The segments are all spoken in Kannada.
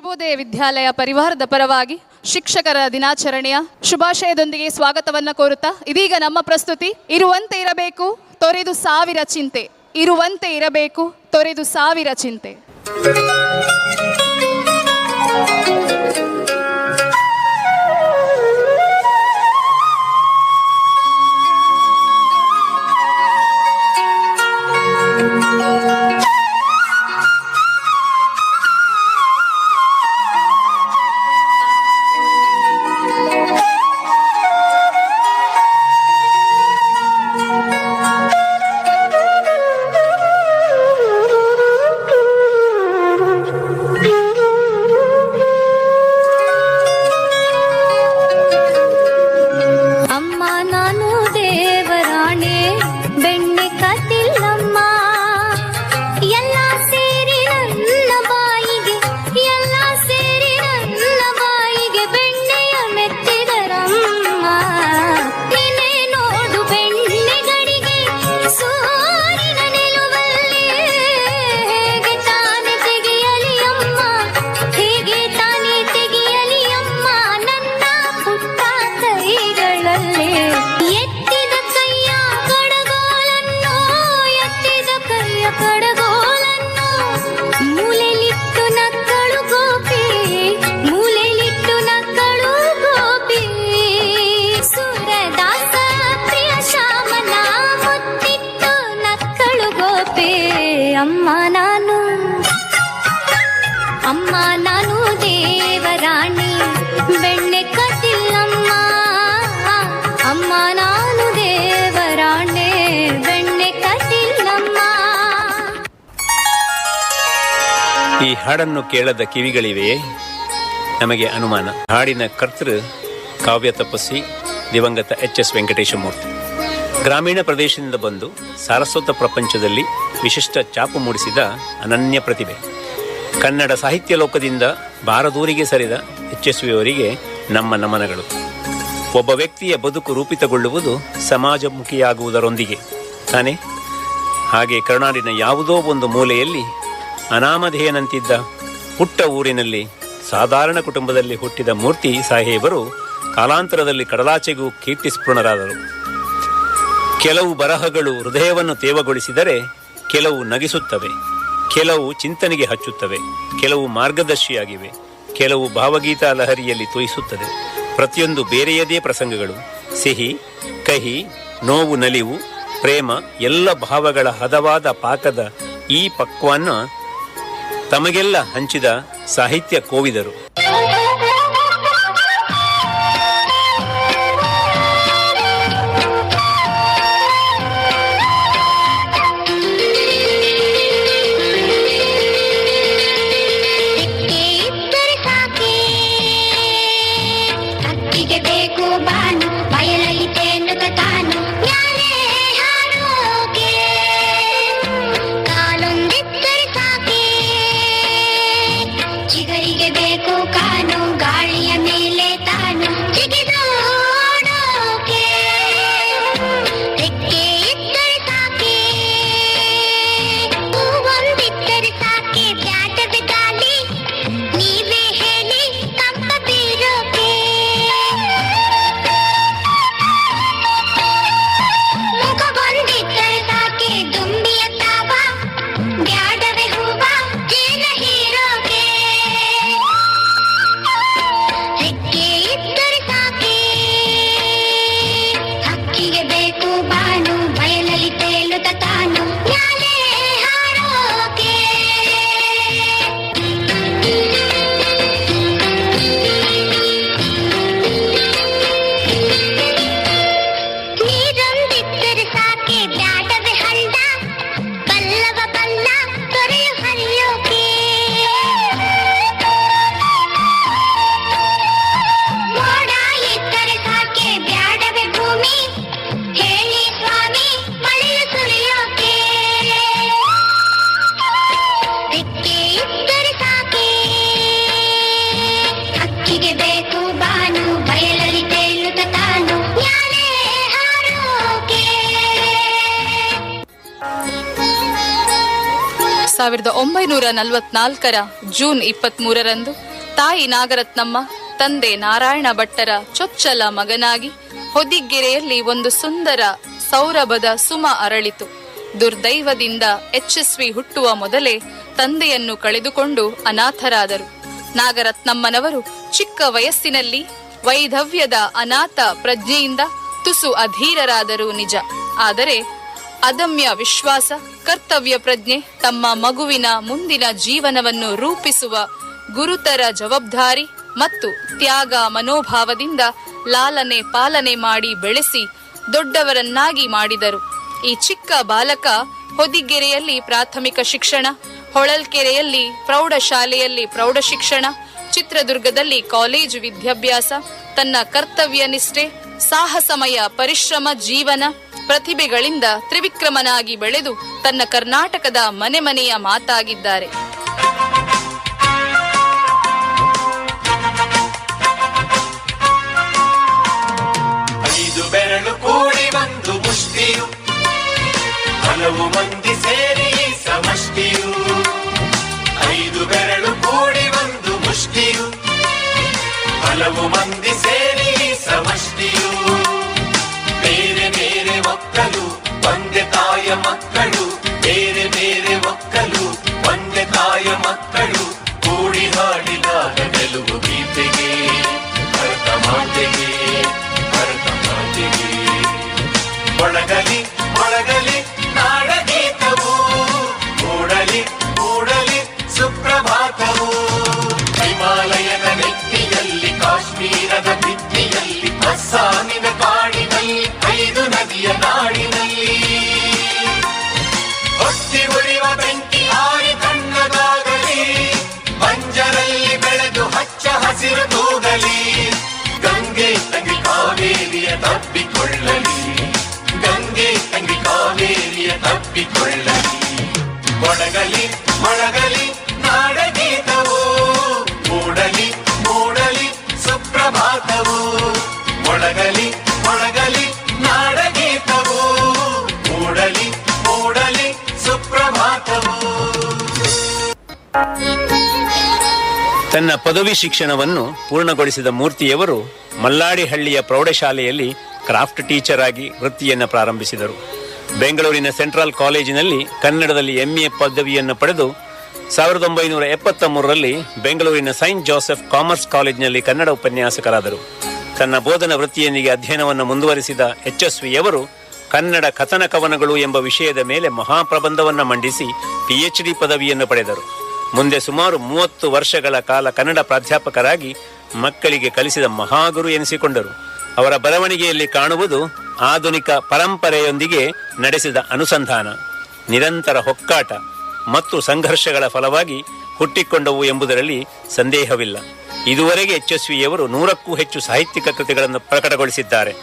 ಶುಭೋದಯ ವಿದ್ಯಾಲಯ ಪರಿವಾರದ ಪರವಾಗಿ ಶಿಕ್ಷಕರ ದಿನಾಚರಣೆಯ ಶುಭಾಶಯದೊಂದಿಗೆ ಸ್ವಾಗತವನ್ನು ಕೋರುತ್ತಾ ಇದೀಗ ನಮ್ಮ ಪ್ರಸ್ತುತಿ ಇರುವಂತೆ ಇರಬೇಕು ತೊರೆದು ಸಾವಿರ ಚಿಂತೆ. ಇರುವಂತೆ ಇರಬೇಕು ತೊರೆದು ಸಾವಿರ ಚಿಂತೆ. ಅಮ್ಮ ನಾನು ದೇವರಾಣಿ ಬೆಣ್ಣೆ ಕಟ್ಟಿಲ್ಲಮ್ಮ. ಅಮ್ಮ ನಾನು ದೇವರಾಣಿ ಬೆಣ್ಣೆ ಕಟ್ಟಿಲ್ಲಮ್ಮ. ಈ ಹಾಡನ್ನು ಕೇಳದ ಕಿವಿಗಳಿವೆಯೇ? ನಮಗೆ ಅನುಮಾನ. ಹಾಡಿನ ಕರ್ತೃ ಕಾವ್ಯ ತಪಸ್ವಿ ದಿವಂಗತ ಎಚ್.ಎಸ್. ವೆಂಕಟೇಶಮೂರ್ತಿ. ಗ್ರಾಮೀಣ ಪ್ರದೇಶದಿಂದ ಬಂದು ಸಾರಸ್ವತ ಪ್ರಪಂಚದಲ್ಲಿ ವಿಶಿಷ್ಟ ಛಾಪು ಮೂಡಿಸಿದ ಅನನ್ಯ ಪ್ರತಿಭೆ. ಕನ್ನಡ ಸಾಹಿತ್ಯ ಲೋಕದಿಂದ ಬಾರದೂರಿಗೆ ಸರಿದ ಎಚ್.ಎಸ್.ವಿಯವರಿಗೆ ನಮ್ಮ ನಮನಗಳು. ಒಬ್ಬ ವ್ಯಕ್ತಿಯ ಬದುಕು ರೂಪಿತಗೊಳ್ಳುವುದು ಸಮಾಜಮುಖಿಯಾಗುವುದರೊಂದಿಗೆ ತಾನೇ. ಹಾಗೆ ಕರುನಾಡಿನ ಯಾವುದೋ ಒಂದು ಮೂಲೆಯಲ್ಲಿ ಅನಾಮಧೇಯನಂತಿದ್ದ ಪುಟ್ಟ ಊರಿನಲ್ಲಿ ಸಾಧಾರಣ ಕುಟುಂಬದಲ್ಲಿ ಹುಟ್ಟಿದ ಮೂರ್ತಿ ಸಾಹೇಬರು ಕಾಲಾಂತರದಲ್ಲಿ ಕಡಲಾಚೆಗೂ ಕೀರ್ತಿಸ್ಪೃಣರಾದರು. ಕೆಲವು ಬರಹಗಳು ಹೃದಯವನ್ನು ತೇವಗೊಳಿಸಿದರೆ ಕೆಲವು ನಗಿಸುತ್ತವೆ, ಕೆಲವು ಚಿಂತನೆಗೆ ಹಚ್ಚುತ್ತವೆ, ಕೆಲವು ಮಾರ್ಗದರ್ಶಿಯಾಗಿವೆ, ಕೆಲವು ಭಾವಗೀತಾ ಲಹರಿಯಲ್ಲಿ ತೋಯಿಸುತ್ತದೆ. ಪ್ರತಿಯೊಂದು ಬೇರೆಯದೇ ಪ್ರಸಂಗಗಳು. ಸಿಹಿ, ಕಹಿ, ನೋವು, ನಲಿವು, ಪ್ರೇಮ ಎಲ್ಲ ಭಾವಗಳ ಹದವಾದ ಪಾಕದ ಈ ಪಕ್ವಾನ್ನ ತಮಗೆಲ್ಲ ಹಂಚಿದ ಸಾಹಿತ್ಯ ಕೋವಿದರು. ಸಾವಿರದ 1944 ಜೂನ್ 23ರಂದು ತಾಯಿ ನಾಗರತ್ನಮ್ಮ ತಂದೆ ನಾರಾಯಣ ಭಟ್ಟರ ಚೊಚ್ಚಲ ಮಗನಾಗಿ ಹೊದಿಗೆರೆಯಲ್ಲಿ ಒಂದು ಸುಂದರ ಸೌರಭದ ಸುಮ ಅರಳಿತು. ದುರ್ದೈವದಿಂದ ಯಶಸ್ವಿ ಹುಟ್ಟುವ ಮೊದಲೇ ತಂದೆಯನ್ನು ಕಳೆದುಕೊಂಡು ಅನಾಥರಾದರು. ನಾಗರತ್ನಮ್ಮನವರು ಚಿಕ್ಕ ವಯಸ್ಸಿನಲ್ಲಿ ವೈಧವ್ಯದ ಅನಾಥ ಪ್ರಜ್ಞೆಯಿಂದ ತುಸು ಅಧೀರರಾದರು ನಿಜ. ಆದರೆ ಅದಮ್ಯ ವಿಶ್ವಾಸ, ಕರ್ತವ್ಯ ಪ್ರಜ್ಞೆ, ತಮ್ಮ ಮಗುವಿನ ಮುಂದಿನ ಜೀವನವನ್ನು ರೂಪಿಸುವ ಗುರುತರ ಜವಾಬ್ದಾರಿ ಮತ್ತು ತ್ಯಾಗ ಮನೋಭಾವದಿಂದ ಲಾಲನೆ ಪಾಲನೆ ಮಾಡಿ ಬೆಳೆಸಿ ದೊಡ್ಡವರನ್ನಾಗಿ ಮಾಡಿದರು. ಈ ಚಿಕ್ಕ ಬಾಲಕ ಹೊದಿಗೆರೆಯಲ್ಲಿ ಪ್ರಾಥಮಿಕ ಶಿಕ್ಷಣ, ಹೊಳಲ್ಕೆರೆಯಲ್ಲಿ ಪ್ರೌಢಶಾಲೆಯಲ್ಲಿ ಪ್ರೌಢ ಶಿಕ್ಷಣ, ಚಿತ್ರದುರ್ಗದಲ್ಲಿ ಕಾಲೇಜು ವಿದ್ಯಾಭ್ಯಾಸ, ತನ್ನ ಕರ್ತವ್ಯ ನಿಷ್ಠೆ, ಸಾಹಸಮಯ ಪರಿಶ್ರಮ ಜೀವನ ಪ್ರತಿಭೆಗಳಿಂದ ತ್ರಿವಿಕ್ರಮನಾಗಿ ಬೆಳೆದು ತನ್ನ ಕರ್ನಾಟಕದ ಮನೆ ಮನೆಯ ಮಾತಾಗಿದ್ದಾರೆ. ಬೆರಳು ಕೂಡಿ ಒಂದು ಮುಷ್ಟಿಯು, ಹಲವು ಮಂದಿ ಸೇರಿ ಸಮಷ್ಟಿಯು. 5 ಬೆರಳು ಕೂಡಿ ಒಂದು ಮುಷ್ಟಿಯು, ಹಲವು ಮಂದಿ ಸೇರಿ ಸಮಷ್ಟಿಯು. ಬೇರೆ ಬೇರೆ ಒಕ್ಕಲು ಒಂದೇ ತಾಯ ಮಕ್ಕಳು, ಬೇರೆ ಬೇರೆ ಒಕ್ಕಲು ಒಂದೇ ತಾಯ ಮಕ್ಕಳು, ಕೂಡಿ ಹಾಡಿದಾಗ ಗೆಲುವು ಗೀತೆಗೆ, ಭರತ ಮಾತೆಗೆ, ಭರತ ಮಾತೆಗೆ. ಮೊಳಗಲಿ ಮೊಳಗಲಿ ನಾಡಗೀತವು, ಮೂಡಲಿ ಮೂಡಲಿ ಸುಪ್ರಭಾತವು. ಹಿಮಾಲಯದ ನೆತ್ತಿಯಲ್ಲಿ, ಕಾಶ್ಮೀರದ ಭಿತ್ತಿಯಲ್ಲಿ, ಅಸ್ಸಾಮಿನ ಕಾಡಿನಲ್ಲಿ, 5 ನದಿಯ ನಾಡಿನಲ್ಲಿ ಹೊತ್ತಿ ಉರಿವ ಬೆಂಕಿ ಆರಿ ತಣ್ಣಗಾಗಲಿ, ಬಂಜರಲ್ಲಿ ಬೆಳೆದು ಹಚ್ಚ ಹಸಿರು ತೂಗಲಿ. ಗಂಗೆ ತಂಗಿ ಕಾವೇರಿಯ ತಪ್ಪಿಕೊಳ್ಳಲಿ, ಗಂಗೆ ತಂಗಿ ಕಾವೇರಿಯ ತಪ್ಪಿಕೊಳ್ಳಲಿ. ಮೊಳಗಲಿ ಮೊಳಗಲಿ ನಾಡಗೀತವು, ಮೂಡಲಿ ಮೂಡಲಿ ಸುಪ್ರಭಾತವು. ಮೊಳಗಲಿ ಮೊಳಗಲಿ ನಾಡಗೀತವು, ಮೂಡಲಿ ಮೂಡಲಿ ಸುಪ್ರಭಾತವು. ತನ್ನ ಪದವಿ ಶಿಕ್ಷಣವನ್ನು ಪೂರ್ಣಗೊಳಿಸಿದ ಮೂರ್ತಿಯವರು ಮಲ್ಲಾಡಿಹಳ್ಳಿಯ ಪ್ರೌಢಶಾಲೆಯಲ್ಲಿ ಕ್ರಾಫ್ಟ್ ಟೀಚರ್ ಆಗಿ ವೃತ್ತಿಯನ್ನು ಪ್ರಾರಂಭಿಸಿದರು. ಬೆಂಗಳೂರಿನ ಸೆಂಟ್ರಲ್ ಕಾಲೇಜಿನಲ್ಲಿ ಕನ್ನಡದಲ್ಲಿ MA ಪದವಿಯನ್ನು ಪಡೆದು 1973ರಲ್ಲಿ ಬೆಂಗಳೂರಿನ ಸೈಂಟ್ ಜೋಸೆಫ್ ಕಾಮರ್ಸ್ ಕಾಲೇಜಿನಲ್ಲಿ ಕನ್ನಡ ಉಪನ್ಯಾಸಕರಾದರು. ತನ್ನ ಬೋಧನಾ ವೃತ್ತಿಯೊಂದಿಗೆ ಅಧ್ಯಯನವನ್ನು ಮುಂದುವರಿಸಿದ ಯಶಸ್ವಿಯವರು ಕನ್ನಡ ಕಥನ ಕವನಗಳು ಎಂಬ ವಿಷಯದ ಮೇಲೆ ಮಹಾಪ್ರಬಂಧವನ್ನು ಮಂಡಿಸಿ PhD ಪದವಿಯನ್ನು ಪಡೆದರು. ಮುಂದೆ ಸುಮಾರು 30 ವರ್ಷಗಳ ಕಾಲ ಕನ್ನಡ ಪ್ರಾಧ್ಯಾಪಕರಾಗಿ ಮಕ್ಕಳಿಗೆ ಕಲಿಸಿದ ಮಹಾಗುರು ಎನಿಸಿಕೊಂಡರು. ಅವರ ಬರವಣಿಗೆಯಲ್ಲಿ ಕಾಣುವುದು ಆಧುನಿಕ ಪರಂಪರೆಯೊಂದಿಗೆ ನಡೆಸಿದ ಅನುಸಂಧಾನ, ನಿರಂತರ ಹೊಕ್ಕಾಟ ಮತ್ತು ಸಂಘರ್ಷಗಳ ಫಲವಾಗಿ ಹುಟ್ಟಿಕೊಂಡವು ಎಂಬುದರಲ್ಲಿ ಸಂದೇಹವಿಲ್ಲ. ಇದುವರೆಗೆ ಯಶಸ್ವಿಯವರು 100ಕ್ಕೂ ಹೆಚ್ಚು ಸಾಹಿತ್ಯಿಕ ಕೃತಿಗಳನ್ನು ಪ್ರಕಟಗೊಳಿಸಿದ್ದಾರೆ.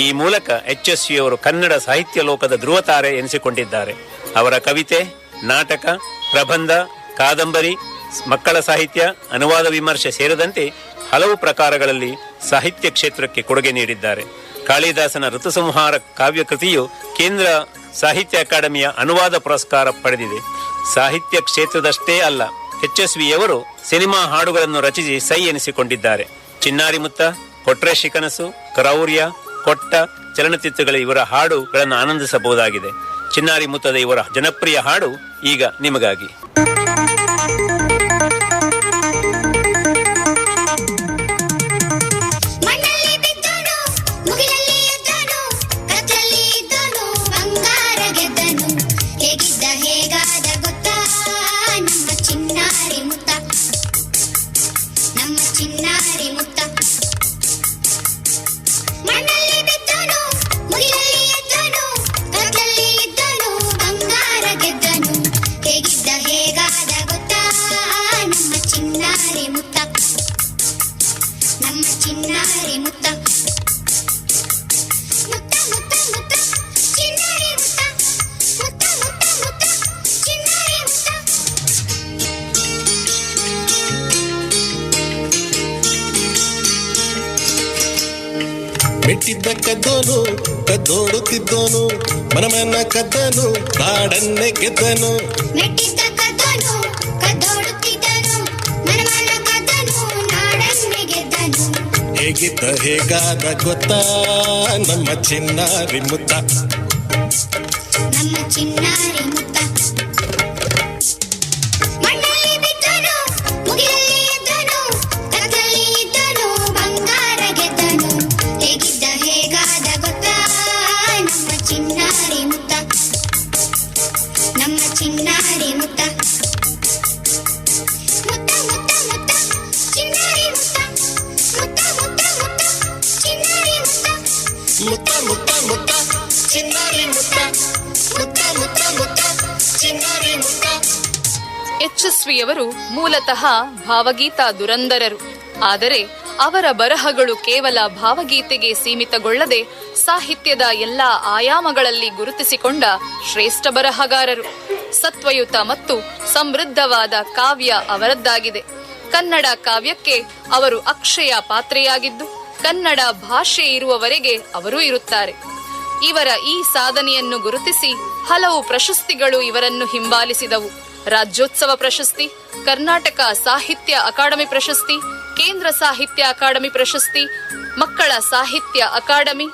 ಈ ಮೂಲಕ ಯಶಸ್ವಿಯವರು ಕನ್ನಡ ಸಾಹಿತ್ಯ ಲೋಕದ ಧ್ರುವತಾರೆ ಎನಿಸಿಕೊಂಡಿದ್ದಾರೆ. ಅವರ ಕವಿತೆ, ನಾಟಕ, ಪ್ರಬಂಧ, ಕಾದಂಬರಿ, ಮಕ್ಕಳ ಸಾಹಿತ್ಯ, ಅನುವಾದ ವಿಮರ್ಶೆ ಸೇರಿದಂತೆ ಹಲವು ಪ್ರಕಾರಗಳಲ್ಲಿ ಸಾಹಿತ್ಯ ಕ್ಷೇತ್ರಕ್ಕೆ ಕೊಡುಗೆ ನೀಡಿದ್ದಾರೆ. ಕಾಳಿದಾಸನ ಋತುಸಂಹಾರ ಕಾವ್ಯಕೃತಿಯು ಕೇಂದ್ರ ಸಾಹಿತ್ಯ ಅಕಾಡೆಮಿಯ ಅನುವಾದ ಪುರಸ್ಕಾರ ಪಡೆದಿದೆ. ಸಾಹಿತ್ಯ ಕ್ಷೇತ್ರದಷ್ಟೇ ಅಲ್ಲ, ಯಶಸ್ವಿಯವರು ಸಿನಿಮಾ ಹಾಡುಗಳನ್ನು ರಚಿಸಿ ಸೈ ಎನಿಸಿಕೊಂಡಿದ್ದಾರೆ. ಚಿನ್ನಾರಿ ಮುತ್ತ, ಕೊಟ್ರೇಶಿ ಕನಸು, ಕ್ರೌರ್ಯ, ಕೊಟ್ಟ ಚಲನಚಿತ್ರಗಳ ಇವರ ಹಾಡುಗಳನ್ನು ಆನಂದಿಸಬಹುದಾಗಿದೆ. ಚಿನ್ನಾರಿ ಮುತ್ತದ ಇವರ ಜನಪ್ರಿಯ ಹಾಡು ಈಗ ನಿಮಗಾಗಿ. ಮೆಟ್ಟಿದ್ದ ಕದ್ದೋನು ಕದ್ದೋಡುತ್ತಿದ್ದೋನು, ಮನಮನ ಕದ್ದನು ಕಾಡನ್ನೇ ಗೆದ್ದನು. ಮೆಟ್ಟಿದ್ದ ಕದ್ದೋನು ಕದ್ದೋಡುತ್ತಿದ್ದನು, ಮನಮನ ಕದ್ದನು ಹೇಗಿದ್ದ ಹೇಗಾದ ಗೊತ್ತಾ ನಮ್ಮ ಚಿನ್ನಾರಿ ಮುತ್ತ. ನಮ್ಮ ಚಿನ್ನಾರಿ ಮುತ್ತ. ಮಣ್ಣಲ್ಲಿ ಬಿದ್ದನು, ಮುಗಿಲಲ್ಲಿ ಎದ್ದನು, ಕತ್ತಲಲ್ಲಿ ಇದ್ದನು, ಬಂಗಾರ ಗೆದ್ದನು. ಹೇಗಿದ್ದ ಹೇಗಾದ ಗೊತ್ತಾ ನಮ್ಮ ಚಿನ್ನಾರಿ ಮುತ್ತ. ನಮ್ಮ ಚಿನ್ನಾರಿ ಮುತ್ತ. ಮುತ್ತ ಮುತ್ತ ಮುತ್ತ ಚಿನ್ನಾರಿ ಮುತ್ತ. ಮುತ್ತ ಮುತ್ತ ಮುತ್ತ ಚಿನ್ನಾರಿ ಮುತ್ತ. ಮುತ್ತ ಮುತ್ತ ಮುತ್ತ ಚಿನ್ನಾರಿ ಮುತ್ತ. ಮುತ್ತ ಮುತ್ತ ಮುತ್ತ ಚಿನ್ನಾರಿ ಮುತ್ತ. ಯಶಸ್ವಿಯವರು ಮೂಲತಃ ಭಾವಗೀತ ದುರಂದರರು. ಆದರೆ ಅವರ ಬರಹಗಳು ಕೇವಲ ಭಾವಗೀತೆಗೆ ಸೀಮಿತಗೊಳ್ಳದೆ ಸಾಹಿತ್ಯದ ಎಲ್ಲ ಆಯಾಮಗಳಲ್ಲಿ ಗುರುತಿಸಿಕೊಂಡ ಶ್ರೇಷ್ಠ ಬರಹಗಾರರು. ಸತ್ವಯುತ ಮತ್ತು ಸಮೃದ್ಧವಾದ ಕಾವ್ಯ ಅವರದ್ದಾಗಿದೆ. ಕನ್ನಡ ಕಾವ್ಯಕ್ಕೆ ಅವರು ಅಕ್ಷಯ ಪಾತ್ರೆಯಾಗಿದ್ದು, ಕನ್ನಡ ಭಾಷೆ ಇರುವವರೆಗೆ ಅವರು ಇರುತ್ತಾರೆ. ಇವರ ಈ ಸಾಧನೆಯನ್ನು ಗುರುತಿಸಿ ಹಲವು ಪ್ರಶಸ್ತಿಗಳು ಇವರನ್ನು ಹಿಂಬಾಲಿಸಿದವು. ರಾಜ್ಯೋತ್ಸವ ಪ್ರಶಸ್ತಿ, ಕರ್ನಾಟಕ ಸಾಹಿತ್ಯ ಅಕಾಡೆಮಿ ಪ್ರಶಸ್ತಿ, ಕೇಂದ್ರ ಸಾಹಿತ್ಯ ಅಕಾಡೆಮಿ ಪ್ರಶಸ್ತಿ, ಮಕ್ಕಳ ಸಾಹಿತ್ಯ ಅಕಾಡೆಮಿ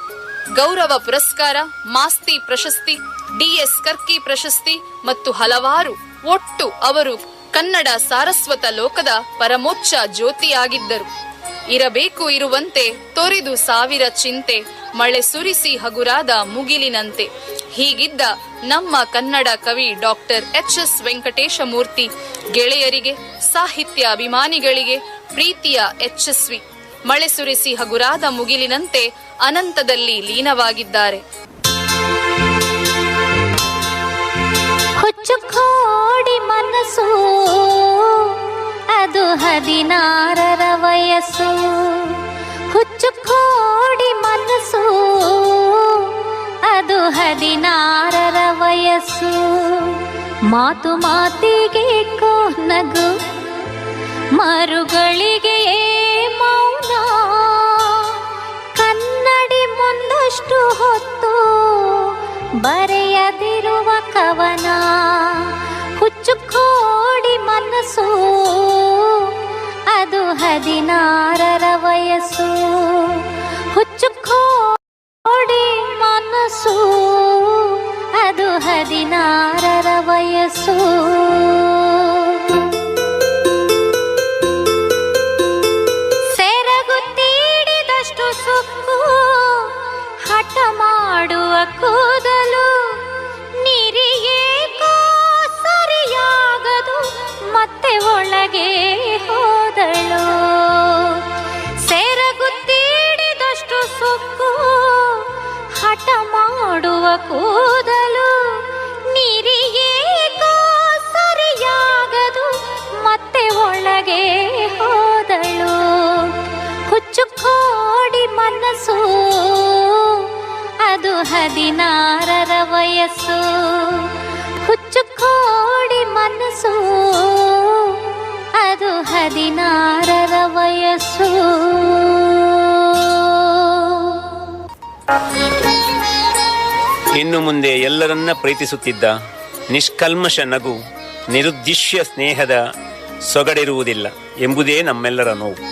ಗೌರವ ಪುರಸ್ಕಾರ, ಮಾಸ್ತಿ ಪ್ರಶಸ್ತಿ, ಡಿ.ಎಸ್. ಕರ್ಕಿ ಪ್ರಶಸ್ತಿ ಮತ್ತು ಹಲವಾರು. ಒಟ್ಟು ಅವರು ಕನ್ನಡ ಸಾರಸ್ವತ ಲೋಕದ ಪರಮೋಚ್ಚ ಜ್ಯೋತಿಯಾಗಿದ್ದರು. ಇರಬೇಕು ಇರುವಂತೆ ತೊರೆದು ಸಾವಿರ ಚಿಂತೆ, ಮಳೆ ಸುರಿಸಿ ಹಗುರಾದ ಮುಗಿಲಿನಂತೆ. ಹೀಗಿದ್ದ ನಮ್ಮ ಕನ್ನಡ ಕವಿ ಡಾಕ್ಟರ್ ಎಚ್.ಎಸ್. ವೆಂಕಟೇಶಮೂರ್ತಿ ಗೆಳೆಯರಿಗೆ, ಸಾಹಿತ್ಯ ಅಭಿಮಾನಿಗಳಿಗೆ ಪ್ರೀತಿಯ ಯಶಸ್ವಿ. ಮಳೆ ಸುರಿಸಿ ಹಗುರಾದ ಮುಗಿಲಿನಂತೆ ಅನಂತದಲ್ಲಿ ಲೀನವಾಗಿದ್ದಾರೆ. ಹುಚ್ಚುಕೋಡಿ ಮನಸ್ಸು ಅದು 16ರ ವಯಸ್ಸು. ಹುಚ್ಚುಕೋಡಿ ಮನಸ್ಸು ಅದು 16ರ ವಯಸ್ಸು. ಮಾತು ಮಾತಿಗೆ ನಗು, ಮರುಗಳಿಗೆ ಮೌನ. ಕನ್ನಡಿ ಮುಂದಷ್ಟು ಹೊತ್ತು ಬರೆಯದಿರುವ ಕವನ. ಹುಚ್ಚುಕೋಡಿ ಮನಸ್ಸು ಅದು 16ರ ವಯಸ್ಸು. ಹುಚ್ಚುಕೋಡಿ ಮನಸ್ಸು ಅದು 16ರ ವಯಸ್ಸು. ಸೆರಗುತ್ತೀಡಿದಷ್ಟು ಸುಕ್ಕು, ಹಠ ಮಾಡುವ ಕೂದಲು. ನೀರಿಗೇಕೋ ಸರಿಯಾಗದು, ಮತ್ತೆ ಒಳಗೆ ಹೋದಳು. ಸೆರಗುತ್ತೀಡಿದಷ್ಟು ಸುಕ್ಕು, ಹಠ ಮಾಡುವ ಕೂದಲು. ನೀರಿಗೇಕೋ ಸರಿಯಾಗದು, ಮತ್ತೆ ಒಳಗೆ ಹೋದಳು. ಹುಚ್ಚುಕೋಡಿ ಮನಸ್ಸು ಅದು 16ರ ವಯಸ್ಸು. ಹುಚ್ಚುಕೋಡಿ ಮನಸ್ಸು ಅದು 16ರ ವಯಸ್ಸು. ಇನ್ನು ಮುಂದೆ ಎಲ್ಲರನ್ನ ಪ್ರೀತಿಸುತ್ತಿದ್ದ ನಿಷ್ಕಲ್ಮಶ ನಗು, ನಿರುದ್ದೇಶ್ಯ ಸ್ನೇಹದ ಸೊಗಡಿರುವುದಿಲ್ಲ ಎಂಬುದೇ ನಮ್ಮೆಲ್ಲರ ನೋವು.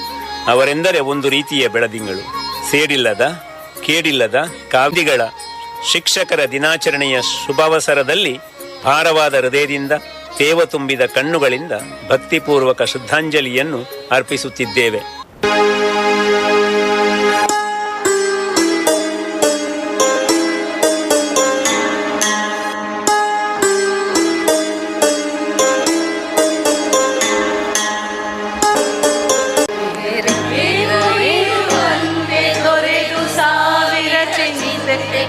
ಅವರೆಂದರೆ ಒಂದು ರೀತಿಯ ಬೆಳದಿಂಗಳು, ಸೇಡಿಲ್ಲದ ಕೇಡಿಲ್ಲದ ಕಾವ್ಯಗಳ. ಶಿಕ್ಷಕರ ದಿನಾಚರಣೆಯ ಶುಭಾವಸರದಲ್ಲಿ ಭಾರವಾದ ಹೃದಯದಿಂದ, ತೇವ ತುಂಬಿದ ಕಣ್ಣುಗಳಿಂದ ಭಕ್ತಿಪೂರ್ವಕ ಶ್ರದ್ಧಾಂಜಲಿಯನ್ನು ಅರ್ಪಿಸುತ್ತಿದ್ದೇವೆ.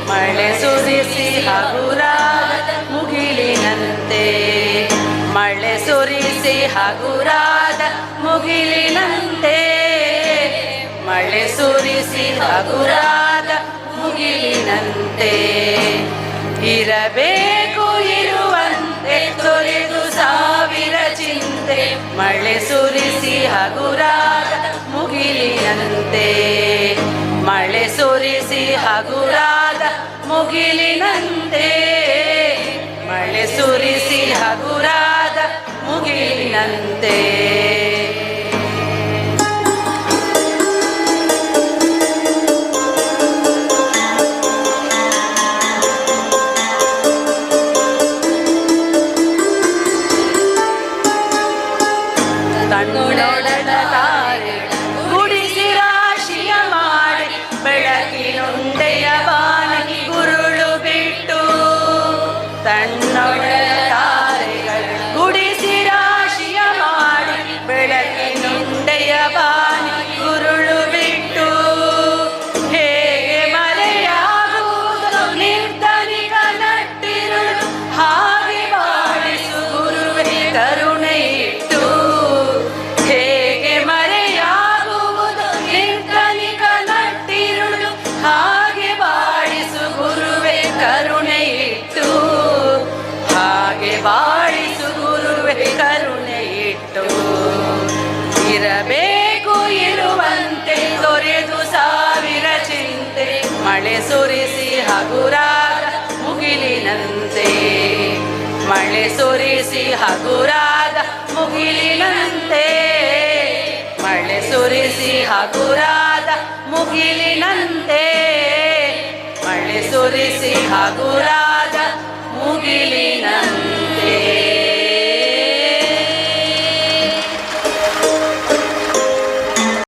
ಮಳೆ ಸುರಿಸಿ ಹಗುರಾದ ಮುಗಿಲಿನಂತೆ, ಮಳೆ ಸುರಿಸಿ ಹಗುರಾದ ಮುಗಿಲಿನಂತೆ, ಮಳೆ ಸುರಿಸಿ ಹಗುರಾದ ಮುಗಿಲಿನಂತೆ. ಇರಬೇಕು ಇರುವಂತೆ ತೊರೆದು ಸಾವಿರ ಚಿಂತೆ, ಮಳೆ ಸುರಿಸಿ ಹಗುರಾದ ಮುಗಿಲಿನಂತೆ, ಮಳೆ ಸುರಿಸಿ ಹಗುರಾದ ಮುಗಿಲಿನಂತೆ, ಮಳೆ ಸುರಿಸಿ ಹಗುರಾದ ಮುಗಿಲಿನಂತೆ. ನೊಡಲ ತಾರೆಗಳು ಗುಡಿಸಿ ರಾಶಿಯ ಮಾಡಿ ಬೆಳಕಿನುಂಡೆಯ ಬಾನಿ ಗುರುಳು ಬಿಟ್ಟು ಹೇಗೆ ಮರೆಯಾಗುವುದು ನಿರ್ಧನಿಕ ನಟ್ಟಿರುಳು ಹಾಗೆ ಬಾಳಿಸು ಗುರುವೇ ಕರುಣೆ ಇಟ್ಟು ಹೇಗೆ ಮರೆಯಾಗುವುದು ನಿರ್ಧನಿಕ ನಟ್ಟಿರುಳು ಹಾಗೆ ಬಾಳಿಸು ಗುರುವೇ ಕರುಣೆ ಇಟ್ಟು ಹಾಗೆ ಬಾಳಿಸು ಗುರುವೇ ಕರುಣೆ ಇಟ್ಟು ಇರಬೇಕು ಇರುವಂತೆ ತೊರೆದು ಸಾವಿರ ಚಿಂತೆ ಮಳೆ ಸುರಿಸಿ ಹಗುರಾದ ಮುಗಿಲಿನಂತೆ ಮಳೆ ಸುರಿಸಿ ಹಗುರಾದ ಮುಗಿಲಿನಂತೆ ಮಳೆ ಸುರಿಸಿ ಹಗುರಾದ ಮುಗಿಲಿನಂತೆ ಮಳೆ ಸುರಿಸಿ ಹಗುರಾದ ಮುಗಿಲಿನಂತೆ